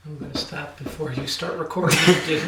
I'm going to stop before you start recording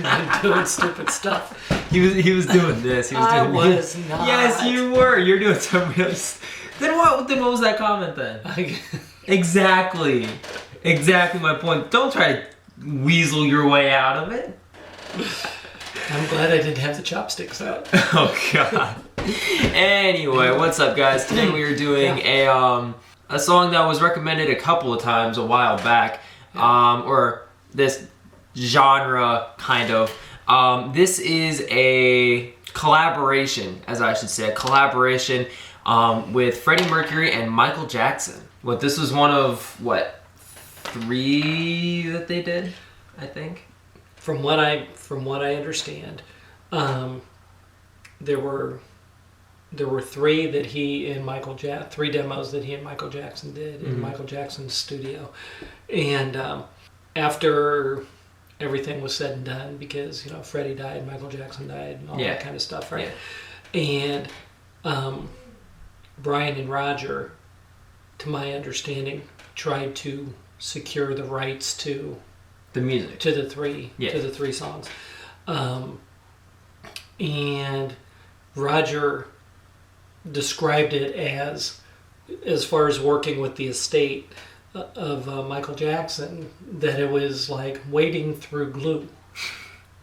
and doing stupid stuff. He was doing this. I was not. Yes, you were. You're doing some real. Then what was that comment then? Exactly my point. Don't try to weasel your way out of it. I'm glad I didn't have the chopsticks out. Oh God. Anyway, what's up, guys? Today we are doing a song that was recommended a couple of times a while back, or this genre kind of. This is a collaboration, as I should say, with Freddie Mercury and Michael Jackson. This was one of 3 that they did, I think. From what I understand, there were 3 that he and 3 demos that he and Michael Jackson did in Michael Jackson's studio, and after everything was said and done, because Freddie died, Michael Jackson died, and all that kind of stuff, right? Yeah. And Brian and Roger, to my understanding, tried to secure the rights to the music to the 3 songs, and Roger described it as far as working with the estate of Michael Jackson, that it was like wading through glue.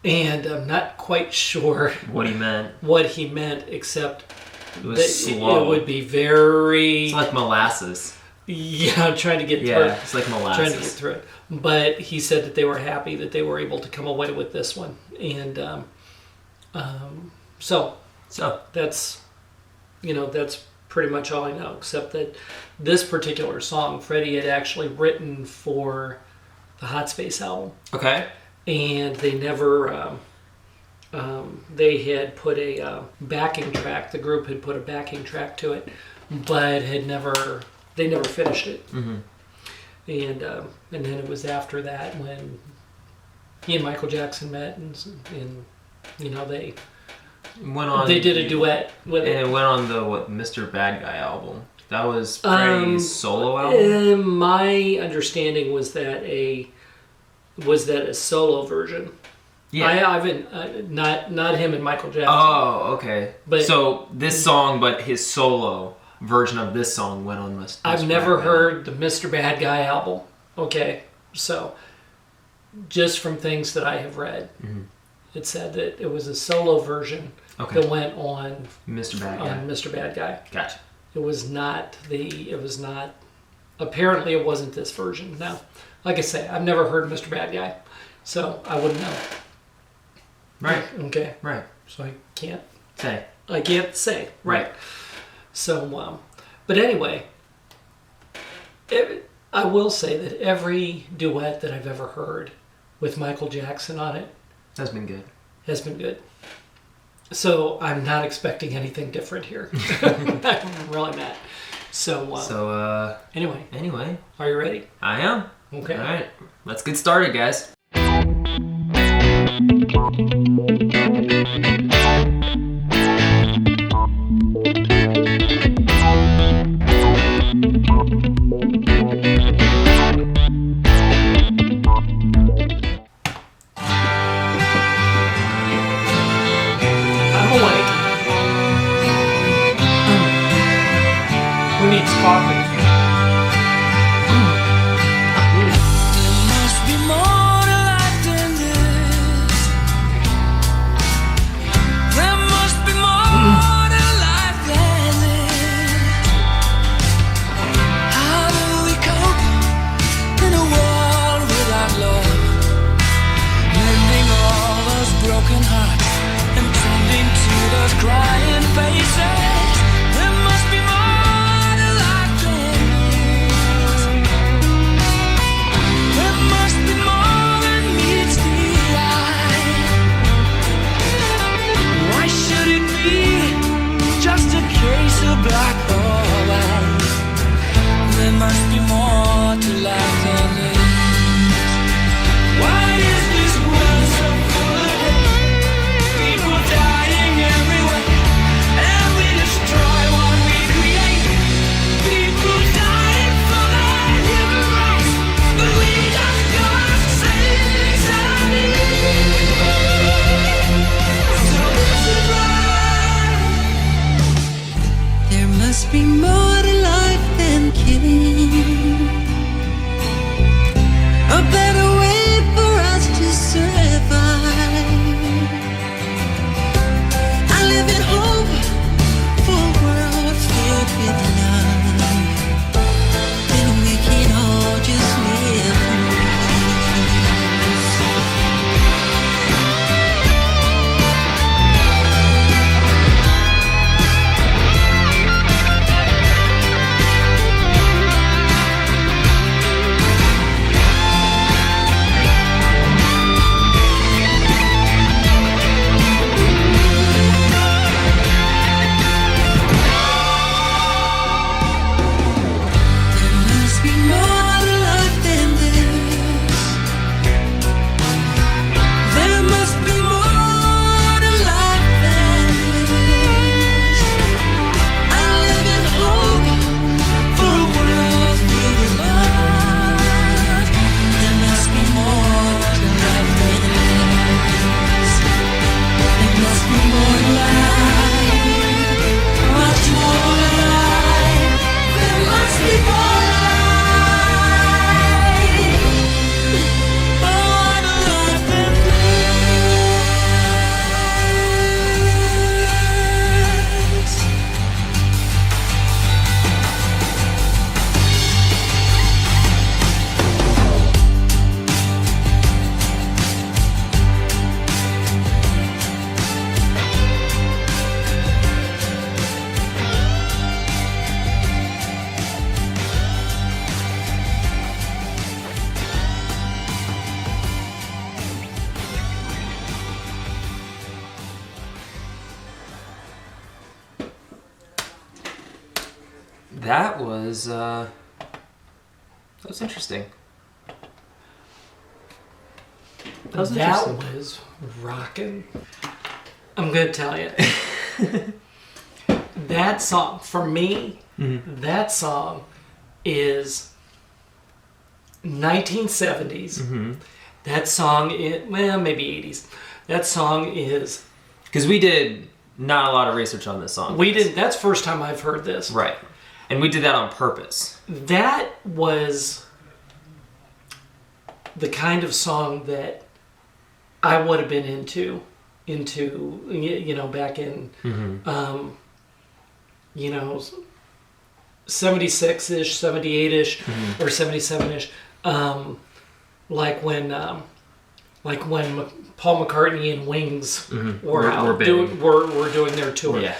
And I'm not quite sure what he meant, except it was slow. It would be very... It's like molasses. Yeah, I'm trying to get through it. Yeah, it's like molasses. Trying to get through it. But he said that they were happy that they were able to come away with this one. And so that's, that's pretty much all I know, except that this particular song, Freddie had actually written for the Hot Space album. Okay. And they never, they had put a backing track, the group had put a backing track to it, but they never finished it. Mm-hmm. And then it was after that when he and Michael Jackson met, and they went on. They did a duet with it. And it went on the Mr. Bad Guy album. That was Freddie's solo album. My understanding was that a solo version. Yeah, I haven't not him and Michael Jackson. Oh, okay. But so this song, but his solo version of this song went on Mr. I've never heard the Mr. Bad Guy album. Okay, so just from things that I have read, it said that it was a solo version that went on Mr. Bad Guy. Mr. Bad Guy. Gotcha. It was not. Apparently, it wasn't this version. Now, like I say, I've never heard Mr. Bad Guy, so I wouldn't know. Right. Okay. Right. So I can't say. Right. So, but anyway, I will say that every duet that I've ever heard with Michael Jackson on it has been good. So I'm not expecting anything different here. I'm really not. So, anyway, are you ready? I am. Okay. All right. Let's get started, guys. Who needs coffee? There must be more to life than this. There must be more to life than this. How do we cope in a world without love? Mending all those broken hearts and tending to those crying faces. There must be more. Black or white, there must be more to life than this. Why is this world so full of hate? People dying everywhere, and we That was interesting. That was rocking. I'm gonna tell you. That song, for me, that song is 1970s. That song is, well, maybe 80s. That song is... Because we did not a lot of research on this song. We didn't. That's the first time I've heard this. Right. And we did that on purpose. That was the kind of song that I would have been into, you know, back in, you know, 76-ish, 78-ish, or 77-ish. Like when Paul McCartney and Wings were doing their tour. Yeah.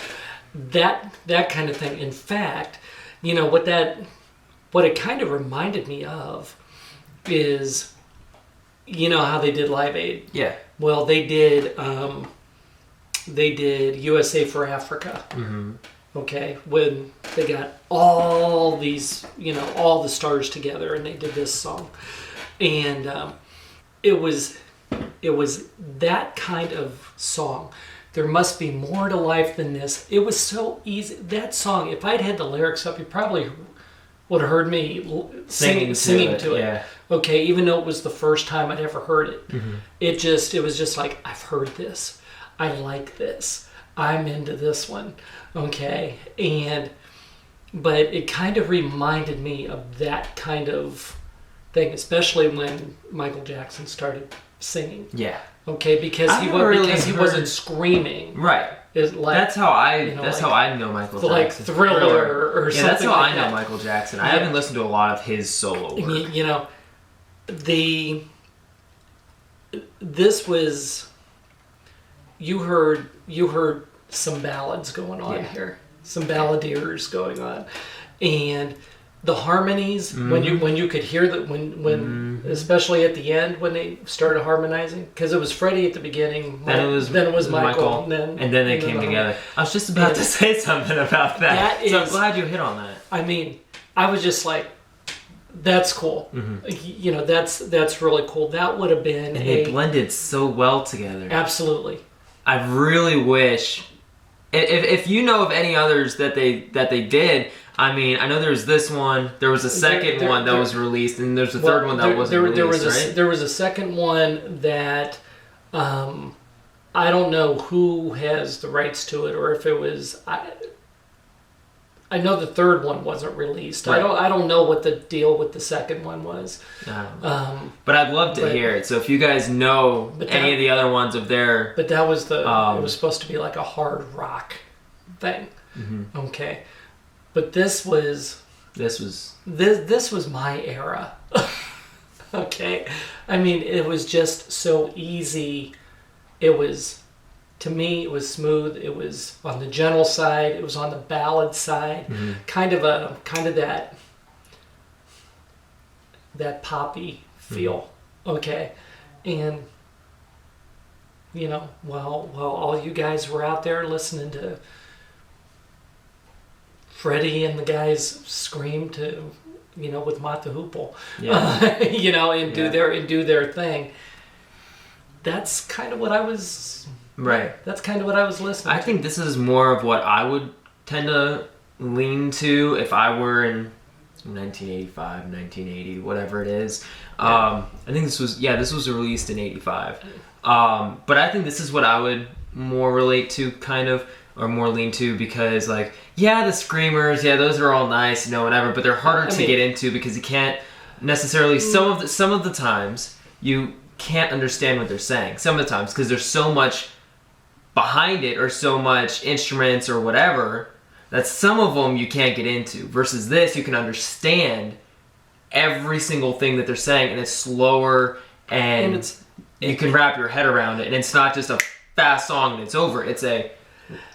That kind of thing. In fact, you know, what it kind of reminded me of is, you know how they did Live Aid? Yeah. Well, they did USA for Africa. Okay, when they got all these, you know, all the stars together and they did this song. And it was that kind of song. There must be more to life than this. It was so easy. That song, if I'd had the lyrics up, you probably would have heard me singing to it. Yeah. Okay, even though it was the first time I'd ever heard it. It was just like, I've heard this. I like this. I'm into this one. Okay, but it kind of reminded me of that kind of thing, especially when Michael Jackson started singing. Yeah. Okay, because he wasn't screaming. Right. Like, that's how I like, how I know Michael Jackson. Like Thriller or something. Yeah, that's how like I know that. Michael Jackson. I haven't listened to a lot of his solo work. You know, this was, you heard some ballads going on here, some balladeers going on, and the harmonies, when you could hear that, when especially at the end when they started harmonizing, because it was Freddie at the beginning, then it was Michael, and then they came together. I was just about to say something about that. So I'm glad you hit on that. I mean, I was just like, that's cool. You know, that's really cool. That would have been, and they blended so well together. Absolutely. I really wish, if you know of any others that they did. I mean, I know there's this one. There was a second one that was released, and there's a third one that wasn't released, right? There was a second one that I don't know who has the rights to it, or if it was. I know the third one wasn't released. Right. I don't know what the deal with the second one was. But I'd love to hear it. So if you guys know any of the other ones of their, but that was it was supposed to be like a hard rock thing. Okay. But this was my era. Okay, I mean, it was just so easy. It was, to me, it was smooth. It was on the gentle side. It was on the ballad side. Kind of that poppy feel. Okay, and you know, while all you guys were out there listening to Freddie and the guys scream to, you know, with Mott the Hoople, you know, and do their thing. That's kind of what I was. Right. That's kind of what I was listening to. I think this is more of what I would tend to lean to if I were in 1985, 1980, whatever it is. I think this was released in 85. But I think this is what I would more relate to, kind of, or more lean to, because like, the screamers, those are all nice, you know, whatever, but they're harder to get into because you can't necessarily, some of the times you can't understand what they're saying, some of the times, because there's so much behind it, or so much instruments or whatever, that some of them you can't get into, versus this you can understand every single thing that they're saying, and it's slower, and you can wrap your head around it, and it's not just a fast song and it's over. It's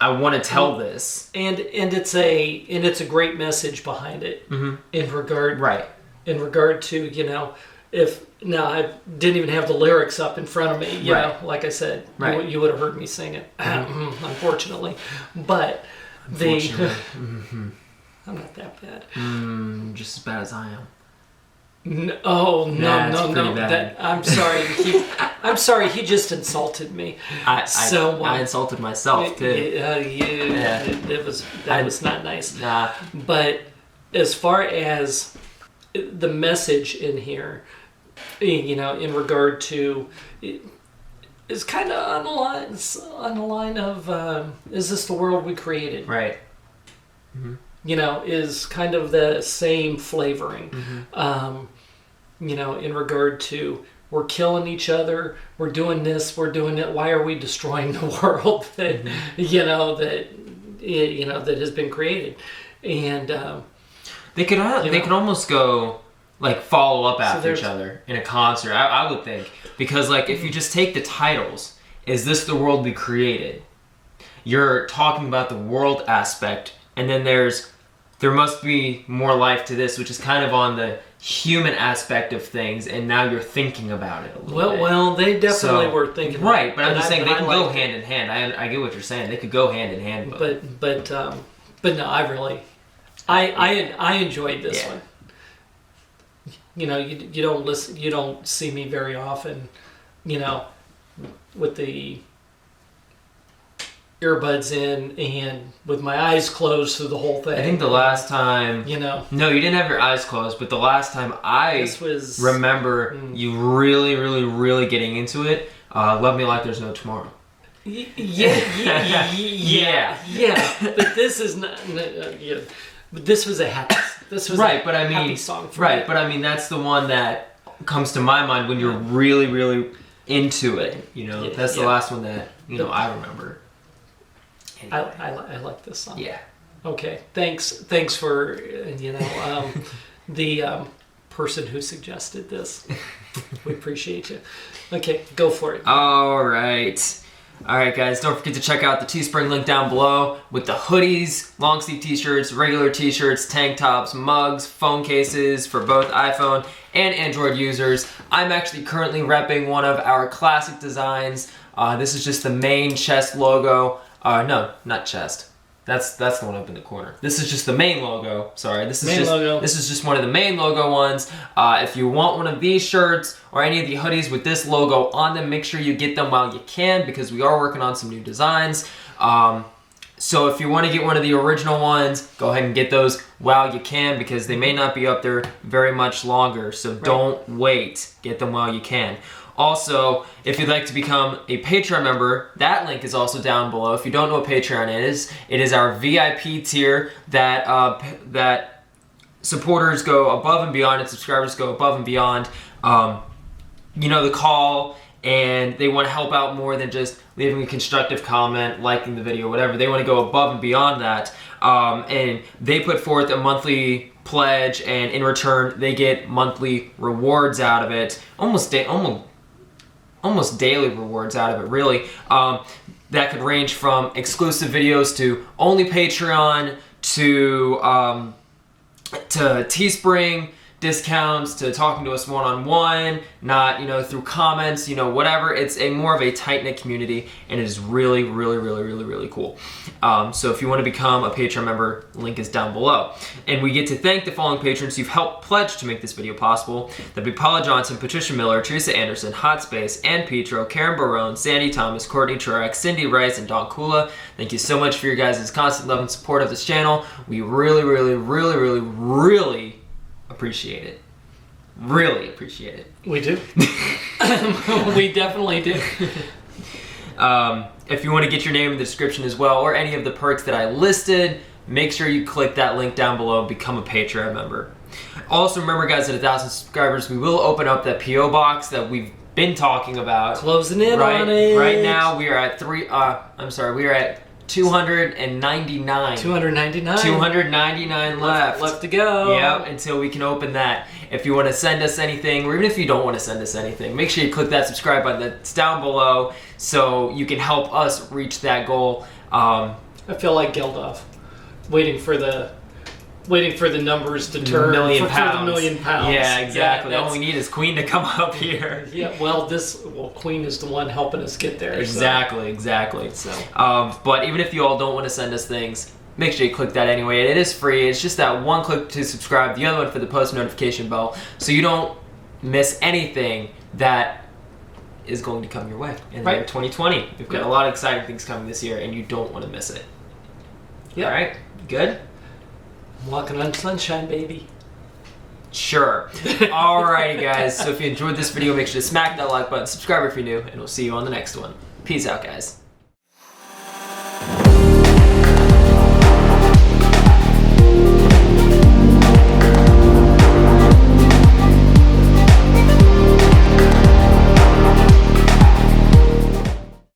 I want to tell this, and it's a great message behind it. In regard to, you know, I didn't even have the lyrics up in front of me, you know, like I said, you would have heard me sing it, unfortunately. But I'm not that bad. Just as bad as I am. No. Bad. I'm sorry. I'm sorry. He just insulted me. I insulted myself too. It was not nice. Nah. But as far as the message in here, in regard to, is kind of on the line of, is this the world we created? Right. Mm-hmm. Is kind of the same flavoring. Mm-hmm. In regard to, we're killing each other, we're doing this, we're doing it. Why are we destroying the world that that has been created? And they could almost go like follow up after each other in a concert. I would think, because like if you just take the titles, is this the world we created? You're talking about the world aspect, and then there must be more life to this, which is kind of on the human aspect of things, and now you're thinking about it a little bit. Well, they definitely were thinking. Right, but I'm just saying they can go hand in hand. I get what you're saying. They could go hand in hand. But no, I enjoyed this one. You don't listen. You don't see me very often. With the earbuds in and with my eyes closed through the whole thing. I think the last time... No, you didn't have your eyes closed, but the last time I remember you really, really, really getting into it, Love Me Like There's No Tomorrow. Yeah. But this is not... But this was a happy... This was right, a but I mean, happy song for right, me. But I mean, that's the one that comes to my mind when you're really, really into it. That's the last one that, I remember. Anyway. I like this song. Yeah. Okay. Thanks for the person who suggested this. We appreciate you. Okay, go for it. All right, guys. Don't forget to check out the Teespring link down below with the hoodies, long sleeve t-shirts, regular t-shirts, tank tops, mugs, phone cases for both iPhone and Android users. I'm actually currently repping one of our classic designs. This is just the main chest logo. No, not chest. That's the one up in the corner. This is just the main logo. Sorry, this is just one of the main logo ones. If you want one of these shirts or any of the hoodies with this logo on them, make sure you get them while you can, because we are working on some new designs. So if you want to get one of the original ones, go ahead and get those while you can, because they may not be up there very much longer. So don't wait. Get them while you can. Also, if you'd like to become a Patreon member, that link is also down below. If you don't know what Patreon is, it is our VIP tier that supporters go above and beyond and subscribers go above and beyond. The call, and they want to help out more than just leaving a constructive comment, liking the video, whatever. They want to go above and beyond that. And they put forth a monthly pledge, and in return, they get monthly rewards out of it. Almost daily rewards out of it, really. That could range from exclusive videos to only Patreon to Teespring discounts, to talking to us one-on-one, not through comments, whatever. It's more of a tight-knit community, and it is really, really, really, really, really cool. So if you want to become a Patreon member, link is down below. And we get to thank the following patrons who've helped pledge to make this video possible. That'd be Paula Johnson, Patricia Miller, Teresa Anderson, Hot Space, and Petro, Karen Barone, Sandy Thomas, Courtney Truax, Cindy Rice, and Don Kula. Thank you so much for your guys' constant love and support of this channel. We really, really, really, really, really appreciate it. Really appreciate it. We do. We definitely do. If you want to get your name in the description as well, or any of the perks that I listed, make sure you click that link down below and become a Patreon member. Also, remember, guys, at 1,000 subscribers, we will open up that P.O. box that we've been talking about. Closing in on it. Right now, we are at we are at 299. 299 left to go. Yep, until we can open that. If you want to send us anything, or even if you don't want to send us anything, make sure you click that subscribe button that's down below so you can help us reach that goal. I feel like Geldof, waiting for the numbers to turn for the £1 million. Yeah, exactly. All we need is Queen to come up here. Yeah, well, Queen is the one helping us get there. Exactly. So. But even if you all don't want to send us things, make sure you click that anyway. It is free. It's just that one click to subscribe, the other one for the post notification bell, so you don't miss anything that is going to come your way in the year 2020. We've got a lot of exciting things coming this year, and you don't want to miss it. All right, good? I'm walking on sunshine, baby. Sure. Alrighty, guys. So if you enjoyed this video, make sure to smack that like button, subscribe if you're new, and we'll see you on the next one. Peace out, guys.